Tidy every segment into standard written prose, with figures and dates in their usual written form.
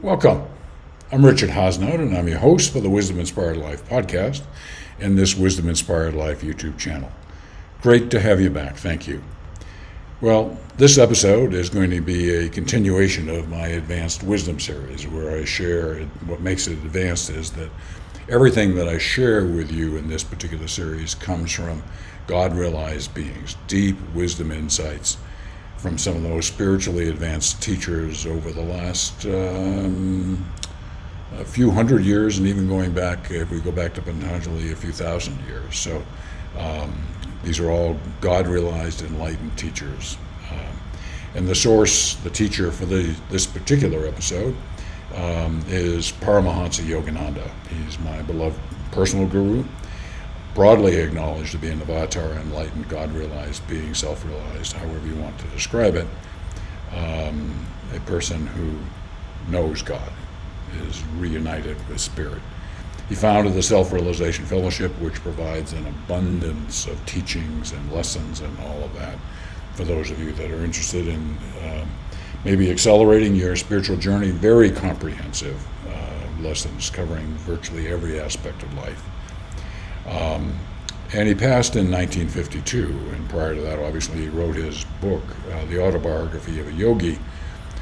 Welcome. I'm Richard Hosnout, and I'm your host for the Wisdom Inspired Life podcast and this Wisdom Inspired Life YouTube channel. Great to have you back. Thank you. Well, this episode is going to be a continuation of my Advanced Wisdom series, where I share what makes it advanced is that everything that I share with you in this particular series comes from God-realized beings, deep wisdom insights from some of the most spiritually advanced teachers over the last a few hundred years, and even going back, if we go back to Patanjali, a few thousand years. So these are all God-realized, enlightened teachers. And the source, the teacher for this particular episode is Paramahansa Yogananda. He's my beloved personal guru, broadly acknowledged to be an avatar, enlightened, God-realized being, self-realized, however you want to describe it, a person who knows God, is reunited with Spirit. He founded the Self-Realization Fellowship, which provides an abundance of teachings and lessons and all of that for those of you that are interested in maybe accelerating your spiritual journey. Very comprehensive lessons covering virtually every aspect of life. And he passed in 1952, and prior to that, obviously, he wrote his book, The Autobiography of a Yogi,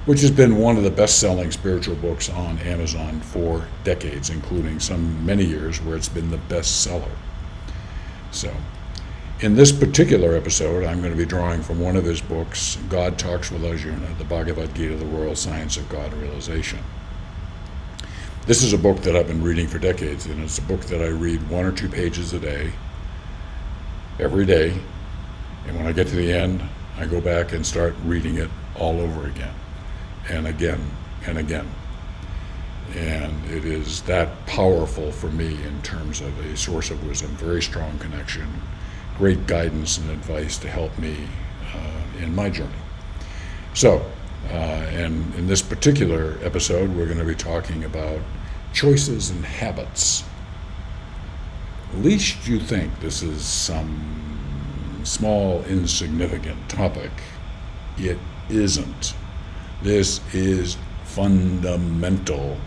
which has been one of the best-selling spiritual books on Amazon for decades, including many years where it's been the bestseller. So, in this particular episode, I'm going to be drawing from one of his books, God Talks with Arjuna, the Bhagavad Gita, the Royal Science of God Realization. This is a book that I've been reading for decades, and it's a book that I read 1 or 2 pages a day, every day, and when I get to the end, I go back and start reading it all over again, and again, and again. And it is that powerful for me in terms of a source of wisdom, very strong connection, great guidance and advice to help me in my journey. So, and in this particular episode, we're going to be talking about choices and habits. Least you think this is some small, insignificant topic. It isn't. This is fundamental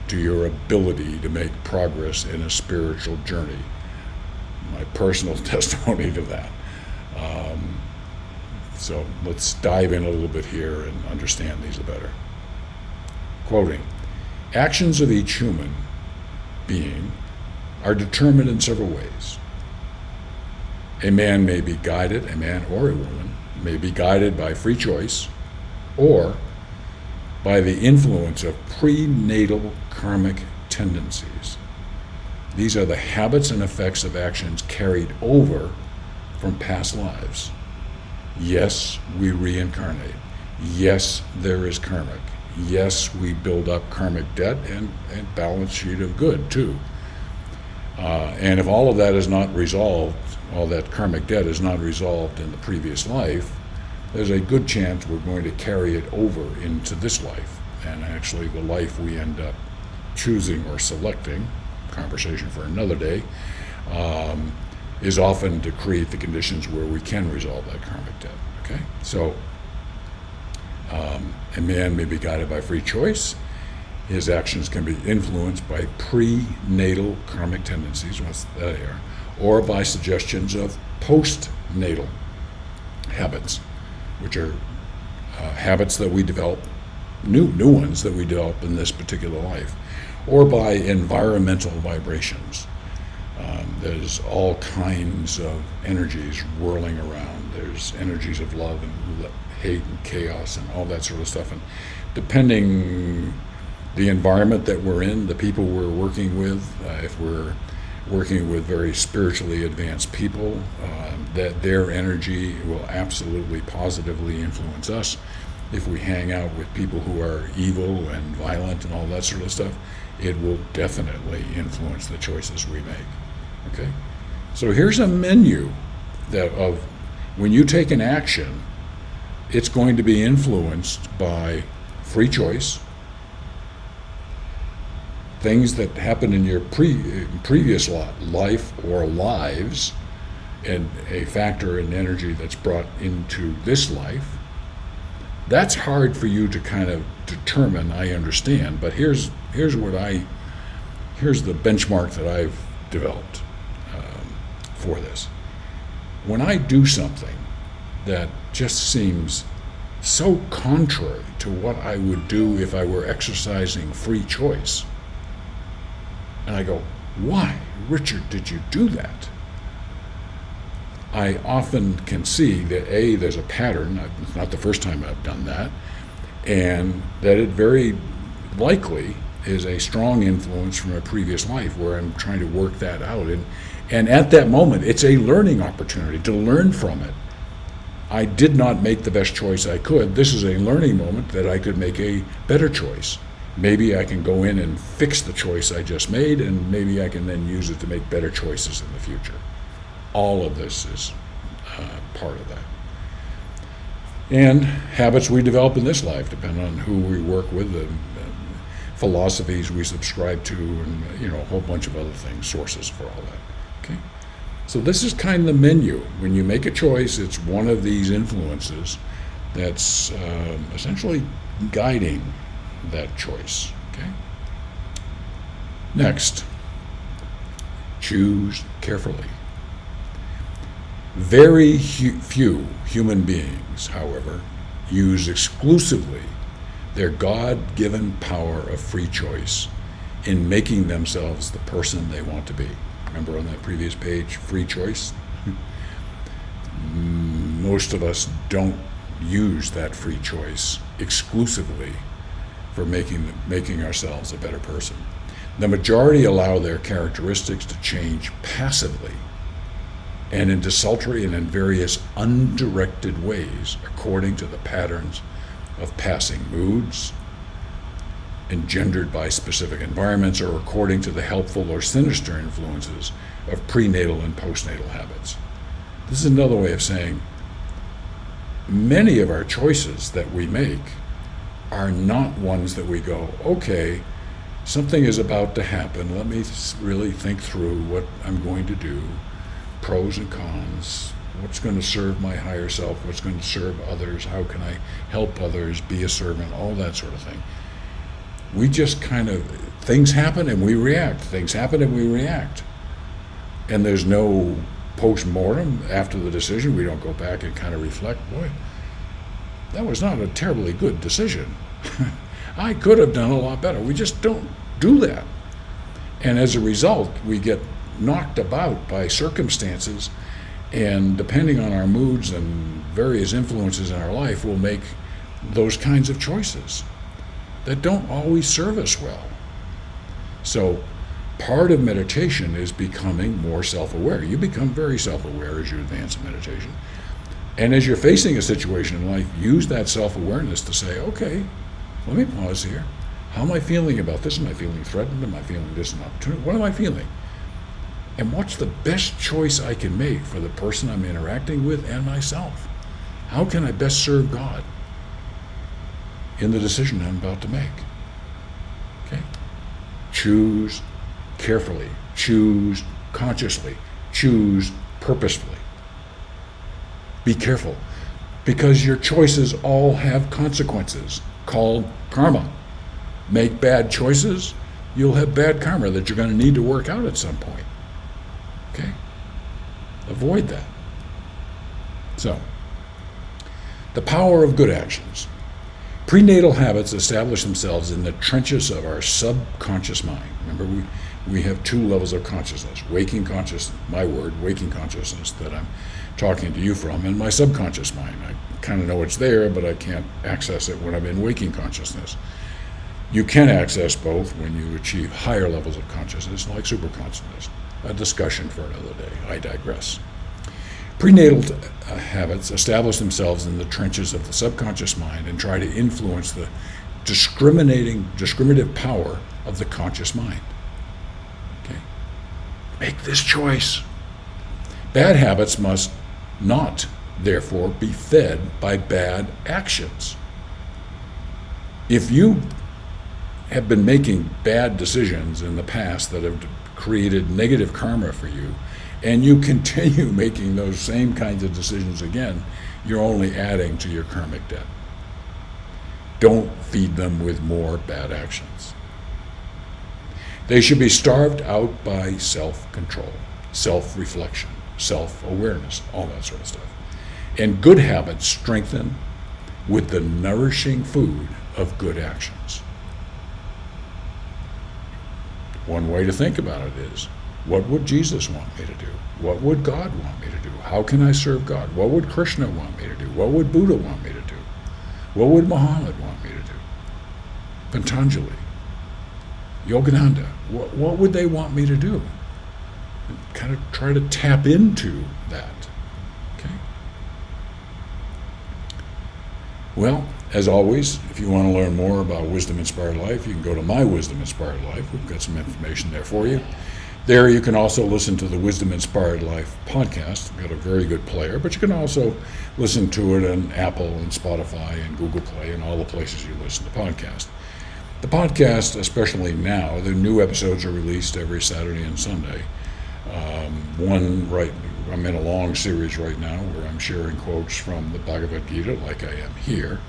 to your ability to make progress in a spiritual journey. My personal testimony to that. So let's dive in a little bit here and understand these better. Quoting, actions of each human being are determined in several ways. A man may be guided, a man or a woman may be guided by free choice or by the influence of prenatal karmic tendencies. These are the habits and effects of actions carried over from past lives. Yes, we reincarnate. Yes, there is karmic. Yes, we build up karmic debt and balance sheet of good too. And if all of that is not resolved, all that karmic debt is not resolved in the previous life, there's a good chance we're going to carry it over into this life. And actually the life we end up choosing or selecting, conversation for another day, is often to create the conditions where we can resolve that karmic debt. Okay, so a man may be guided by free choice. His actions can be influenced by prenatal karmic tendencies, what's that here, or by suggestions of postnatal habits, which are habits that we develop, new ones that we develop in this particular life, or by environmental vibrations. There's all kinds of energies whirling around. There's energies of love and hate and chaos and all that sort of stuff. And depending the environment that we're in, the people we're working with, if we're working with very spiritually advanced people, that their energy will absolutely positively influence us. If we hang out with people who are evil and violent and all that sort of stuff, it will definitely influence the choices we make. Okay, so here's a menu of when you take an action, it's going to be influenced by free choice, things that happened in your previous life or lives, and a factor in energy that's brought into this life, That's hard for you to kind of determine, I understand, but here's the benchmark that I've developed for this. When I do something that just seems so contrary to what I would do if I were exercising free choice, and I go, why, Richard, did you do that? I often can see that there's a pattern. It's not the first time I've done that, and that it very likely is a strong influence from a previous life where I'm trying to work that out. And at that moment, it's a learning opportunity to learn from it. I did not make the best choice I could. This is a learning moment that I could make a better choice. Maybe I can go in and fix the choice I just made, and maybe I can then use it to make better choices in the future. All of this is part of that. And habits we develop in this life depend on who we work with, the philosophies we subscribe to, and a whole bunch of other things, sources for all that. Okay, so this is kind of the menu. When you make a choice, it's one of these influences that's essentially guiding that choice. Okay. Next, choose carefully. Very few human beings, however, use exclusively their God-given power of free choice in making themselves the person they want to be. Remember on that previous page, free choice? Most of us don't use that free choice exclusively for making ourselves a better person. The majority allow their characteristics to change passively and in desultory and in various undirected ways according to the patterns of passing moods engendered by specific environments, or according to the helpful or sinister influences of prenatal and postnatal habits. This is another way of saying many of our choices that we make are not ones that we go, okay, something is about to happen, let me really think through what I'm going to do, pros and cons, what's going to serve my higher self, what's going to serve others, how can I help others, be a servant, all that sort of thing. We just things happen and we react, things happen and we react. And there's no post-mortem after the decision. We don't go back and kind of reflect, boy, that was not a terribly good decision. I could have done a lot better. We just don't do that. And as a result, we get knocked about by circumstances, and depending on our moods and various influences in our life, we'll make those kinds of choices that don't always serve us well. So part of meditation is becoming more self-aware. You become very self-aware as you advance in meditation. And as you're facing a situation in life, use that self-awareness to say, okay, let me pause here. How am I feeling about this? Am I feeling threatened? Am I feeling this an opportunity? What am I feeling? And what's the best choice I can make for the person I'm interacting with and myself? How can I best serve God in the decision I'm about to make? Okay? Choose carefully, choose consciously, choose purposefully. Be careful, because your choices all have consequences called karma. Make bad choices, you'll have bad karma that you're going to need to work out at some point. Okay? Avoid that. So, the power of good actions. Prenatal habits establish themselves in the trenches of our subconscious mind. Remember, we have two levels of consciousness. Waking consciousness, my word, waking consciousness that I'm talking to you from, and my subconscious mind. I kind of know it's there, but I can't access it when I'm in waking consciousness. You can access both when you achieve higher levels of consciousness, like superconsciousness. A discussion for another day. I digress. Prenatal habits establish themselves in the trenches of the subconscious mind and try to influence the discriminative power of the conscious mind. Okay? Make this choice. Bad habits must not, therefore, be fed by bad actions. If you have been making bad decisions in the past that have created negative karma for you, and you continue making those same kinds of decisions again, you're only adding to your karmic debt. Don't feed them with more bad actions. They should be starved out by self-control, self-reflection, self-awareness, all that sort of stuff. And good habits strengthen with the nourishing food of good actions. One way to think about it is, what would Jesus want me to do? What would God want me to do? How can I serve God? What would Krishna want me to do? What would Buddha want me to do? What would Muhammad want me to do? Patanjali, Yogananda, what would they want me to do? And kind of try to tap into that. Okay? Well, as always, if you want to learn more about Wisdom Inspired Life, you can go to My Wisdom Inspired Life. We've got some information there for you. There you can also listen to the Wisdom Inspired Life podcast. We've got a very good player, but you can also listen to it on Apple and Spotify and Google Play and all the places you listen to podcasts. The podcast, especially now, the new episodes are released every Saturday and Sunday. I'm in a long series right now where I'm sharing quotes from the Bhagavad Gita, like I am here.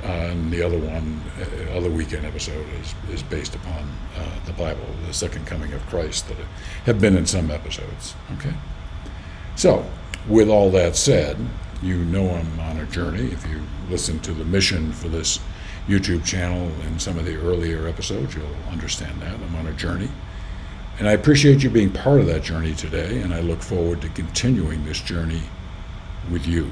And the other weekend episode is based upon the Bible, the second coming of Christ, that have been in some episodes. Okay? So, with all that said, you know I'm on a journey. If you listen to the mission for this YouTube channel in some of the earlier episodes, you'll understand that. I'm on a journey. And I appreciate you being part of that journey today, and I look forward to continuing this journey with you.